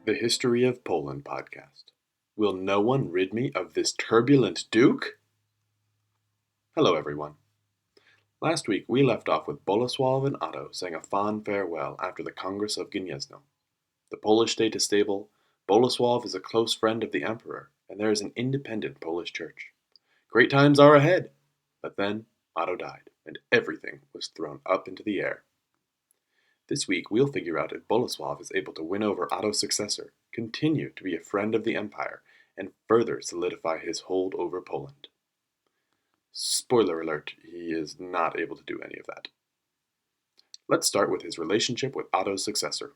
The History of Poland podcast. Will no one rid me of this turbulent duke? Hello, everyone. Last week we left off with Bolesław and Otto saying a fond farewell after the Congress of Gniezno. The Polish state is stable, Bolesław is a close friend of the Emperor, and there is an independent Polish church. Great times are ahead! But then Otto died, and everything was thrown up into the air. This week we'll figure out if Bolesław is able to win over Otto's successor, continue to be a friend of the Empire, and further solidify his hold over Poland. Spoiler alert, he is not able to do any of that. Let's start with his relationship with Otto's successor.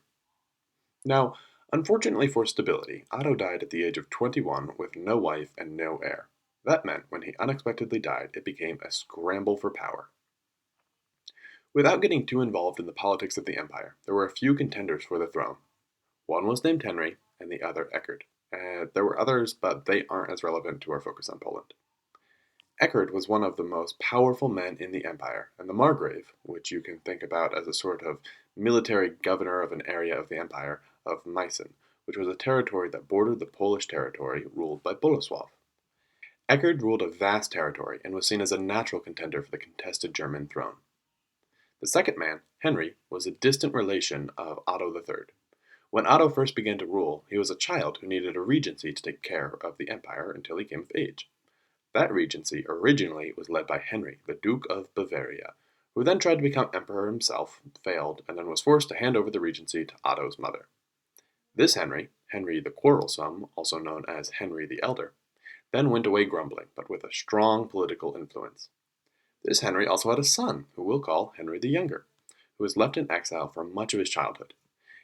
Now, unfortunately for stability, Otto died at the age of 21 with no wife and no heir. That meant when he unexpectedly died, it became a scramble for power. Without getting too involved in the politics of the empire, there were a few contenders for the throne. One was named Henry, and the other Eckhard. There were others, but they aren't as relevant to our focus on Poland. Eckhard was one of the most powerful men in the empire, and the Margrave, which you can think about as a sort of military governor of an area of the empire, of Meissen, which was a territory that bordered the Polish territory ruled by Bolesław. Eckhard ruled a vast territory and was seen as a natural contender for the contested German throne. The second man, Henry, was a distant relation of Otto III. When Otto first began to rule, he was a child who needed a regency to take care of the empire until he came of age. That regency originally was led by Henry, the Duke of Bavaria, who then tried to become emperor himself, failed, and then was forced to hand over the regency to Otto's mother. This Henry, Henry the Quarrelsome, also known as Henry the Elder, then went away grumbling, but with a strong political influence. This Henry also had a son, who we'll call Henry the Younger, who was left in exile for much of his childhood.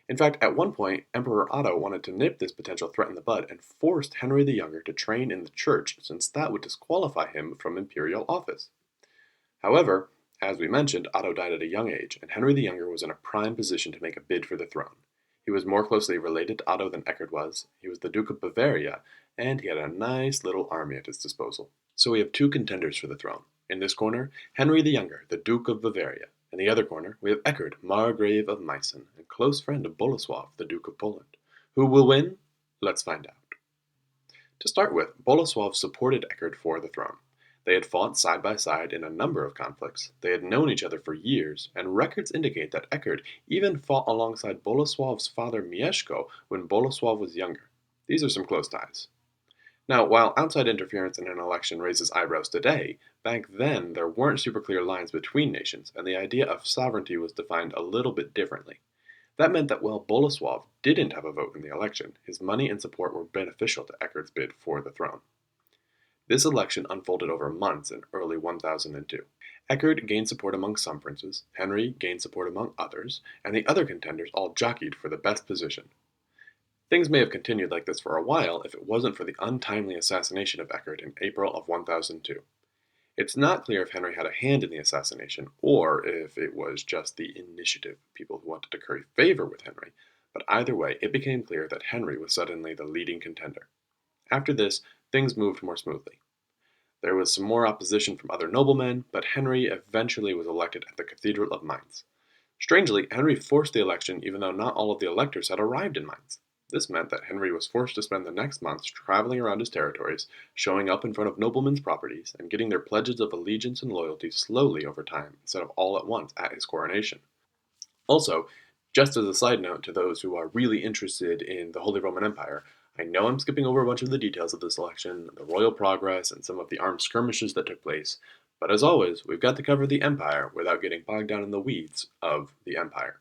In fact, at one point, Emperor Otto wanted to nip this potential threat in the bud and forced Henry the Younger to train in the church, since that would disqualify him from imperial office. However, as we mentioned, Otto died at a young age, and Henry the Younger was in a prime position to make a bid for the throne. He was more closely related to Otto than Eckhard was, he was the Duke of Bavaria, and he had a nice little army at his disposal. So we have two contenders for the throne. In this corner, Henry the Younger, the Duke of Bavaria. In the other corner, we have Eckhard, Margrave of Meissen, and close friend of Bolesław, the Duke of Poland. Who will win? Let's find out. To start with, Bolesław supported Eckhard for the throne. They had fought side by side in a number of conflicts, they had known each other for years, and records indicate that Eckhard even fought alongside Bolesław's father Mieszko when Bolesław was younger. These are some close ties. Now, while outside interference in an election raises eyebrows today, back then there weren't super clear lines between nations, and the idea of sovereignty was defined a little bit differently. That meant that while Bolesław didn't have a vote in the election, his money and support were beneficial to Eckhard's bid for the throne. This election unfolded over months in early 1002. Eckhard gained support among some princes, Henry gained support among others, and the other contenders all jockeyed for the best position. Things may have continued like this for a while if it wasn't for the untimely assassination of Eckhard in April of 1002. It's not clear if Henry had a hand in the assassination, or if it was just the initiative of people who wanted to curry favor with Henry, but either way, it became clear that Henry was suddenly the leading contender. After this, things moved more smoothly. There was some more opposition from other noblemen, but Henry eventually was elected at the Cathedral of Mainz. Strangely, Henry forced the election even though not all of the electors had arrived in Mainz. This meant that Henry was forced to spend the next months traveling around his territories, showing up in front of noblemen's properties, and getting their pledges of allegiance and loyalty slowly over time instead of all at once at his coronation. Also, just as a side note to those who are really interested in the Holy Roman Empire, I know I'm skipping over a bunch of the details of this election, the royal progress, and some of the armed skirmishes that took place, but as always, we've got to cover the empire without getting bogged down in the weeds of the empire.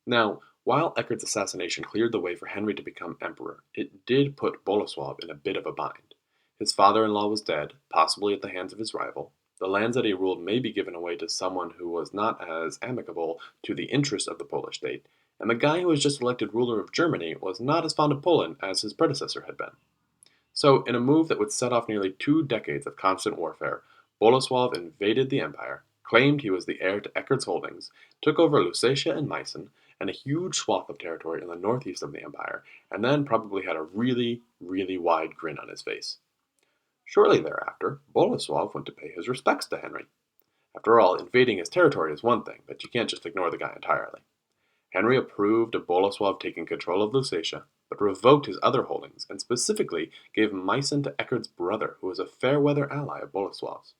Now, while Eckhard's assassination cleared the way for Henry to become emperor, it did put Bolesław in a bit of a bind. His father-in-law was dead, possibly at the hands of his rival. The lands that he ruled may be given away to someone who was not as amicable to the interests of the Polish state, and the guy who was just elected ruler of Germany was not as fond of Poland as his predecessor had been. So, in a move that would set off nearly 2 decades of constant warfare, Bolesław invaded the empire, claimed he was the heir to Eckhard's holdings, took over Lusatia and Meissen, and a huge swath of territory in the northeast of the empire, and then probably had a really, really wide grin on his face. Shortly thereafter, Bolesław went to pay his respects to Henry. After all, invading his territory is one thing, but you can't just ignore the guy entirely. Henry approved of Bolesław taking control of Lusatia, but revoked his other holdings, and specifically gave Meissen to Eckhard's brother, who was a fair-weather ally of Bolesław's.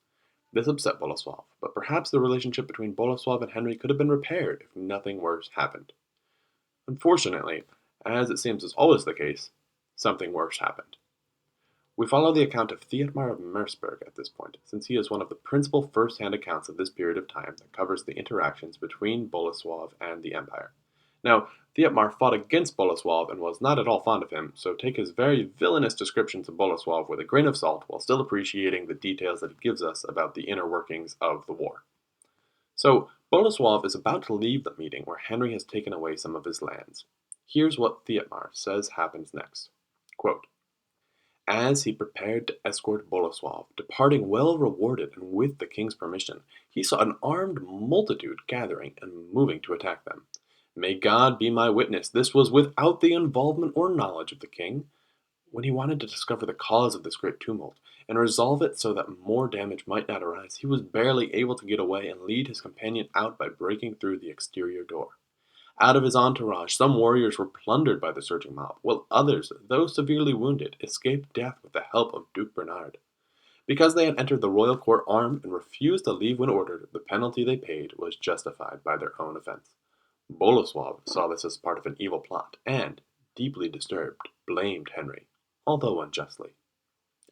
This upset Bolesław, but perhaps the relationship between Bolesław and Henry could have been repaired if nothing worse happened. Unfortunately, as it seems is always the case, something worse happened. We follow the account of Thietmar of Merseburg at this point, since he is one of the principal first-hand accounts of this period of time that covers the interactions between Bolesław and the empire. Now, Thietmar fought against Bolesław and was not at all fond of him, so take his very villainous descriptions of Bolesław with a grain of salt while still appreciating the details that he gives us about the inner workings of the war. So, Bolesław is about to leave the meeting where Henry has taken away some of his lands. Here's what Thietmar says happens next. Quote, as he prepared to escort Bolesław, departing well rewarded and with the king's permission, he saw an armed multitude gathering and moving to attack them. May God be my witness, this was without the involvement or knowledge of the king. When he wanted to discover the cause of this great tumult, and resolve it so that more damage might not arise, he was barely able to get away and lead his companion out by breaking through the exterior door. Out of his entourage, some warriors were plundered by the surging mob, while others, though severely wounded, escaped death with the help of Duke Bernard. Because they had entered the royal court armed and refused to leave when ordered, the penalty they paid was justified by their own offense. Bolesław saw this as part of an evil plot, and, deeply disturbed, blamed Henry, although unjustly.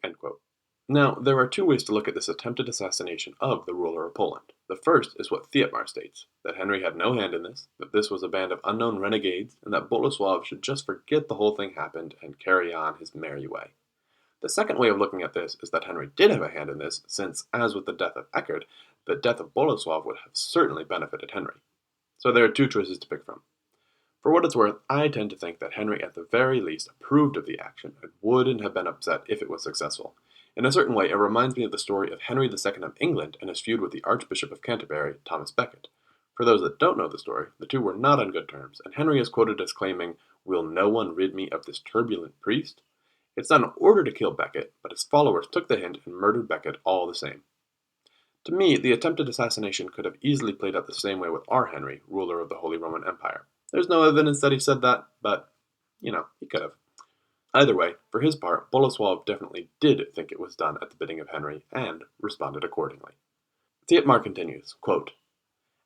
End quote. Now, there are two ways to look at this attempted assassination of the ruler of Poland. The first is what Thietmar states, that Henry had no hand in this, that this was a band of unknown renegades, and that Bolesław should just forget the whole thing happened and carry on his merry way. The second way of looking at this is that Henry did have a hand in this, since, as with the death of Eckhard, the death of Bolesław would have certainly benefited Henry. So there are two choices to pick from. For what it's worth, I tend to think that Henry at the very least approved of the action and wouldn't have been upset if it was successful. In a certain way, it reminds me of the story of Henry II of England and his feud with the Archbishop of Canterbury, Thomas Becket. For those that don't know the story, the two were not on good terms, and Henry is quoted as claiming, "Will no one rid me of this turbulent priest?" It's not an order to kill Becket, but his followers took the hint and murdered Becket all the same. To me, the attempted assassination could have easily played out the same way with our Henry, ruler of the Holy Roman Empire. There's no evidence that he said that, but, he could have. Either way, for his part, Bolesław definitely did think it was done at the bidding of Henry, and responded accordingly. Thietmar continues, quote,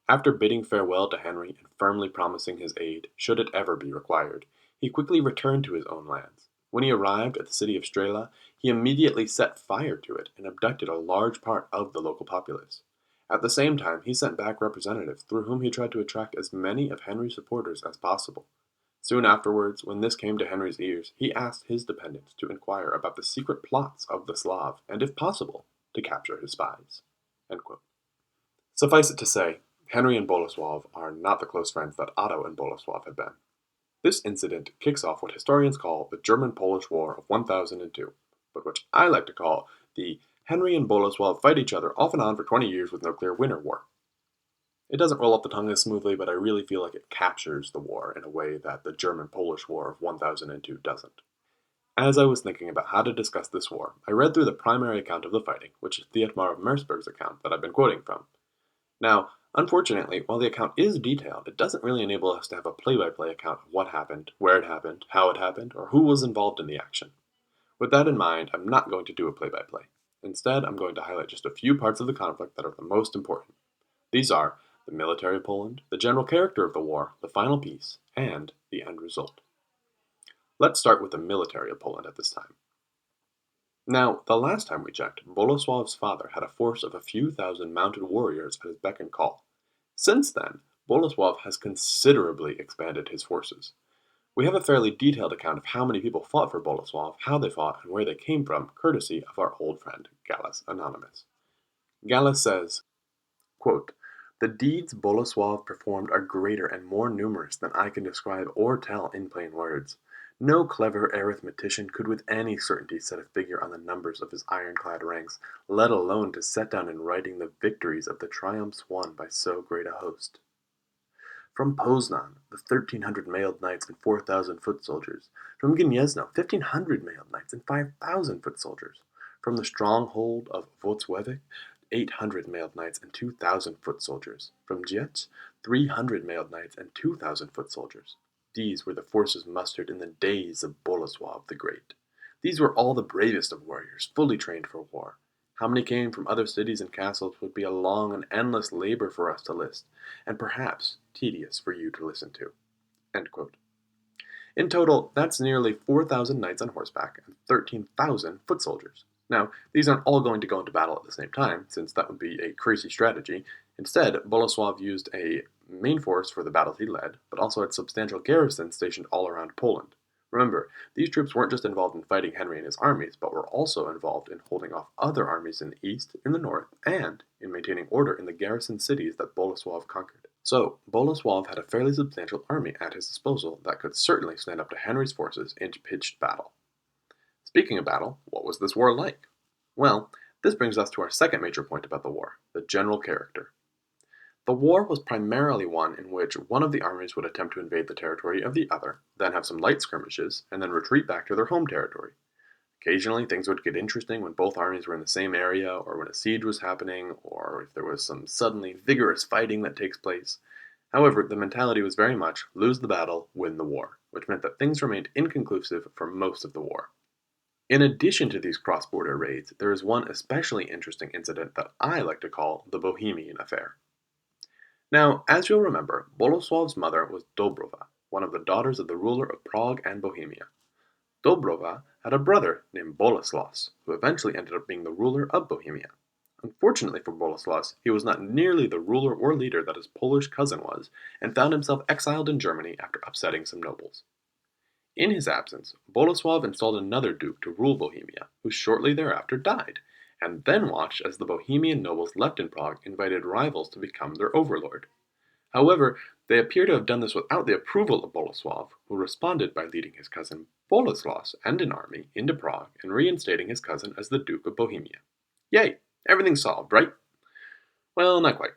after bidding farewell to Henry and firmly promising his aid, should it ever be required, he quickly returned to his own lands. When he arrived at the city of Strela, he immediately set fire to it and abducted a large part of the local populace. At the same time, he sent back representatives through whom he tried to attract as many of Henry's supporters as possible. Soon afterwards, when this came to Henry's ears, he asked his dependents to inquire about the secret plots of the Slav, and if possible, to capture his spies. End quote. Suffice it to say, Henry and Bolesław are not the close friends that Otto and Bolesław had been. This incident kicks off what historians call the German-Polish War of 1002, but which I like to call the Henry and Bolesław fight each other off and on for 20 years with no clear winner war. It doesn't roll off the tongue as smoothly, but I really feel like it captures the war in a way that the German-Polish War of 1002 doesn't. As I was thinking about how to discuss this war, I read through the primary account of the fighting, which is Thietmar of Merseburg's account that I've been quoting from. Now, unfortunately, while the account is detailed, it doesn't really enable us to have a play-by-play account of what happened, where it happened, how it happened, or who was involved in the action. With that in mind, I'm not going to do a play-by-play. Instead, I'm going to highlight just a few parts of the conflict that are the most important. These are the military of Poland, the general character of the war, the final peace, and the end result. Let's start with the military of Poland at this time. Now, the last time we checked, Bolesław's father had a force of a few thousand mounted warriors at his beck and call. Since then, Bolesław has considerably expanded his forces. We have a fairly detailed account of how many people fought for Bolesław, how they fought, and where they came from, courtesy of our old friend, Gallus Anonymous. Gallus says, quote, the deeds Bolesław performed are greater and more numerous than I can describe or tell in plain words. No clever arithmetician could with any certainty set a figure on the numbers of his ironclad ranks, let alone to set down in writing the victories of the triumphs won by so great a host. From Poznan, the 1,300 mailed knights and 4,000 foot soldiers. From Gniezno, 1,500 mailed knights and 5,000 foot soldiers. From the stronghold of Włocławek, 800 mailed knights and 2,000 foot soldiers. From Dziec, 300 mailed knights and 2,000 foot soldiers. These were the forces mustered in the days of Bolesław the Great. These were all the bravest of warriors, fully trained for war. How many came from other cities and castles would be a long and endless labor for us to list, and perhaps tedious for you to listen to." End quote. In total, that's nearly 4,000 knights on horseback and 13,000 foot soldiers. Now, these aren't all going to go into battle at the same time, since that would be a crazy strategy. Instead, Bolesław used a main force for the battles he led, but also had substantial garrisons stationed all around Poland. Remember, these troops weren't just involved in fighting Henry and his armies, but were also involved in holding off other armies in the east, in the north, and in maintaining order in the garrison cities that Bolesław conquered. So, Bolesław had a fairly substantial army at his disposal that could certainly stand up to Henry's forces in pitched battle. Speaking of battle, what was this war like? Well, this brings us to our second major point about the war, the general character. The war was primarily one in which one of the armies would attempt to invade the territory of the other, then have some light skirmishes, and then retreat back to their home territory. Occasionally, things would get interesting when both armies were in the same area, or when a siege was happening, or if there was some suddenly vigorous fighting that takes place. However, the mentality was very much lose the battle, win the war, which meant that things remained inconclusive for most of the war. In addition to these cross-border raids, there is one especially interesting incident that I like to call the Bohemian affair. Now, as you'll remember, Bolesław's mother was Dobrova, one of the daughters of the ruler of Prague and Bohemia. Dobrova had a brother named Bolesław, who eventually ended up being the ruler of Bohemia. Unfortunately for Bolesław, he was not nearly the ruler or leader that his Polish cousin was, and found himself exiled in Germany after upsetting some nobles. In his absence, Bolesław installed another duke to rule Bohemia, who shortly thereafter died, and then watched as the Bohemian nobles left in Prague invited rivals to become their overlord. However, they appear to have done this without the approval of Bolesław, who responded by leading his cousin Bolesław and an army into Prague and reinstating his cousin as the Duke of Bohemia. Yay! Everything's solved, right? Well, not quite.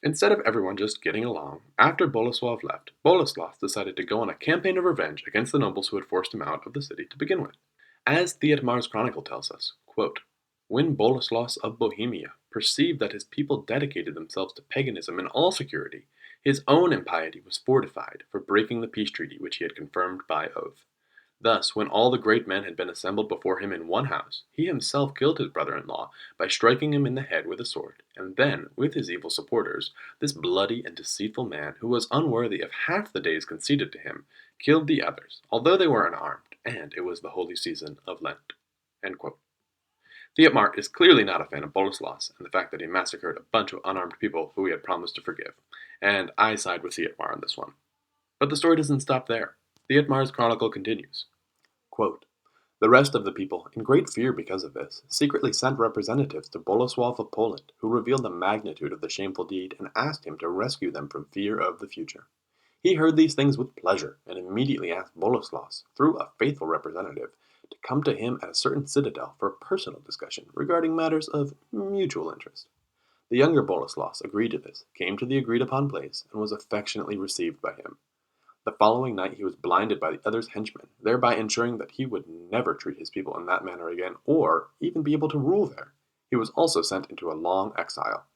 Instead of everyone just getting along, after Bolesław left, Bolesław decided to go on a campaign of revenge against the nobles who had forced him out of the city to begin with. As Thietmar's chronicle tells us, quote, "When Bolesław of Bohemia perceived that his people dedicated themselves to paganism in all security, his own impiety was fortified for breaking the peace treaty which he had confirmed by oath. Thus, when all the great men had been assembled before him in one house, he himself killed his brother-in-law by striking him in the head with a sword, and then, with his evil supporters, this bloody and deceitful man, who was unworthy of half the days conceded to him, killed the others, although they were unarmed, and it was the holy season of Lent." End quote. Thietmar is clearly not a fan of Bolesław and the fact that he massacred a bunch of unarmed people who he had promised to forgive, and I side with Thietmar on this one. But the story doesn't stop there. Thietmar's chronicle continues. Quote, "The rest of the people, in great fear because of this, secretly sent representatives to Bolesław of Poland, who revealed the magnitude of the shameful deed and asked him to rescue them from fear of the future. He heard these things with pleasure, and immediately asked Bolesław, through a faithful representative, to come to him at a certain citadel for a personal discussion regarding matters of mutual interest. The younger Bolesław agreed to this, came to the agreed-upon place, and was affectionately received by him. The following night he was blinded by the other's henchmen, thereby ensuring that he would never treat his people in that manner again, or even be able to rule there. He was also sent into a long exile.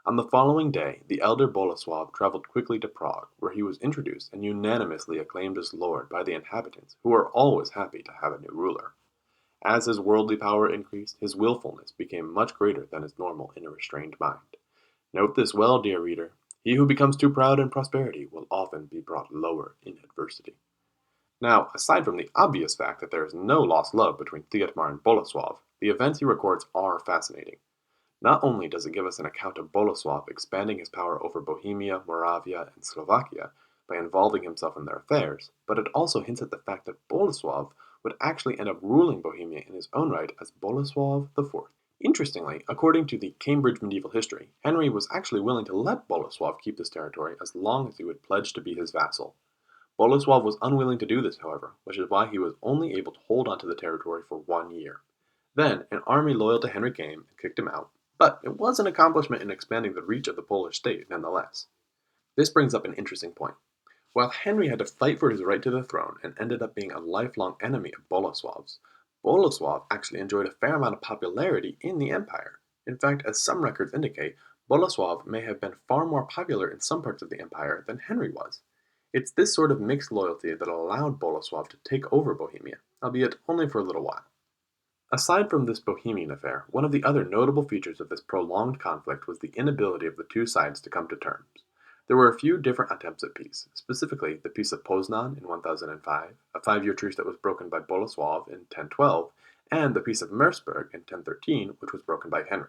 On the following day, the elder Bolesław traveled quickly to Prague, where he was introduced and unanimously acclaimed as lord by the inhabitants, who were always happy to have a new ruler. As his worldly power increased, his willfulness became much greater than his normal in a restrained mind. Note this well, dear reader. He who becomes too proud in prosperity will often be brought lower in adversity." Now, aside from the obvious fact that there is no lost love between Thietmar and Bolesław, the events he records are fascinating. Not only does it give us an account of Bolesław expanding his power over Bohemia, Moravia, and Slovakia by involving himself in their affairs, but it also hints at the fact that Bolesław would actually end up ruling Bohemia in his own right as Bolesław IV. Interestingly, according to the Cambridge Medieval History, Henry was actually willing to let Bolesław keep this territory as long as he would pledge to be his vassal. Bolesław was unwilling to do this, however, which is why he was only able to hold on to the territory for 1 year. Then, an army loyal to Henry came and kicked him out, but it was an accomplishment in expanding the reach of the Polish state nonetheless. This brings up an interesting point. While Henry had to fight for his right to the throne and ended up being a lifelong enemy of Bolesław's, Bolesław actually enjoyed a fair amount of popularity in the empire. In fact, as some records indicate, Bolesław may have been far more popular in some parts of the empire than Henry was. It's this sort of mixed loyalty that allowed Bolesław to take over Bohemia, albeit only for a little while. Aside from this Bohemian affair, one of the other notable features of this prolonged conflict was the inability of the two sides to come to terms. There were a few different attempts at peace, specifically the Peace of Poznan in 1005, a 5-year truce that was broken by Bolesław in 1012, and the Peace of Merseburg in 1013, which was broken by Henry.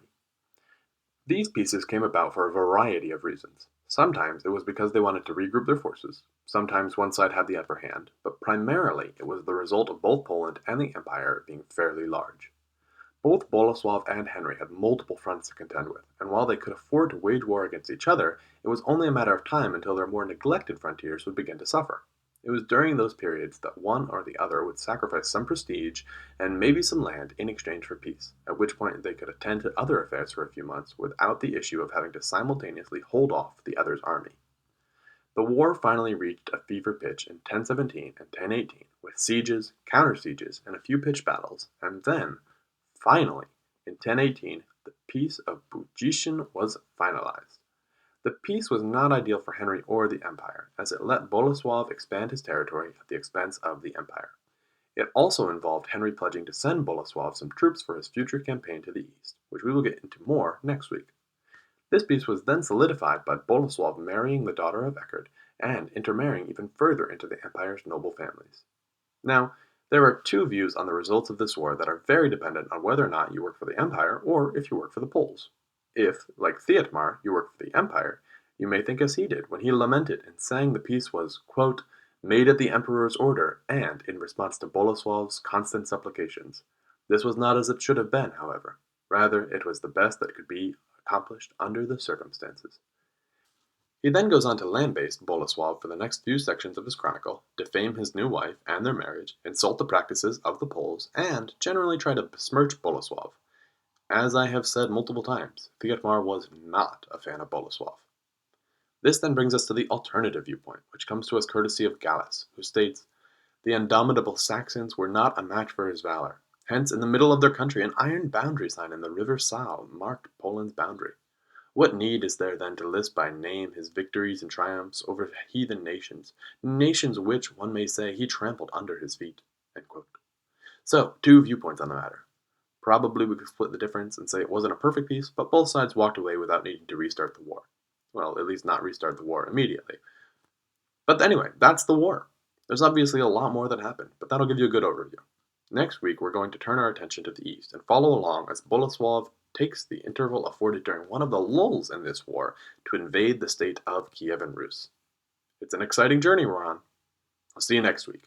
These peaces came about for a variety of reasons. Sometimes it was because they wanted to regroup their forces, sometimes one side had the upper hand, but primarily it was the result of both Poland and the Empire being fairly large. Both Bolesław and Henry had multiple fronts to contend with, and while they could afford to wage war against each other, it was only a matter of time until their more neglected frontiers would begin to suffer. It was during those periods that one or the other would sacrifice some prestige and maybe some land in exchange for peace, at which point they could attend to other affairs for a few months without the issue of having to simultaneously hold off the other's army. The war finally reached a fever pitch in 1017 and 1018, with sieges, counter-sieges, and a few pitched battles, and then, finally, in 1018, the Peace of Bucicien was finalized. The peace was not ideal for Henry or the Empire, as it let Bolesław expand his territory at the expense of the Empire. It also involved Henry pledging to send Bolesław some troops for his future campaign to the east, which we will get into more next week. This peace was then solidified by Bolesław marrying the daughter of Eckert and intermarrying even further into the Empire's noble families. Now, there are two views on the results of this war that are very dependent on whether or not you work for the Empire or if you work for the Poles. If, like Thietmar, you work for the Empire, you may think as he did when he lamented and sang the peace was, quote, made at the Emperor's order and in response to Bolesław's constant supplications. This was not as it should have been, however. Rather, it was the best that could be accomplished under the circumstances. He then goes on to lambaste Bolesław for the next few sections of his chronicle, defame his new wife and their marriage, insult the practices of the Poles, and generally try to besmirch Bolesław. As I have said multiple times, Thietmar was not a fan of Bolesław. This then brings us to the alternative viewpoint, which comes to us courtesy of Gallus, who states, the indomitable Saxons were not a match for his valor. Hence, in the middle of their country, an iron boundary sign in the river Saale marked Poland's boundary. What need is there then to list by name his victories and triumphs over heathen nations, nations which, one may say, he trampled under his feet? So, two viewpoints on the matter. Probably we could split the difference and say it wasn't a perfect peace, but both sides walked away without needing to restart the war. Well, at least not restart the war immediately. But anyway, that's the war. There's obviously a lot more that happened, but that'll give you a good overview. Next week, we're going to turn our attention to the east and follow along as Bolesław takes the interval afforded during one of the lulls in this war to invade the state of Kiev and Rus. It's an exciting journey we're on. I'll see you next week.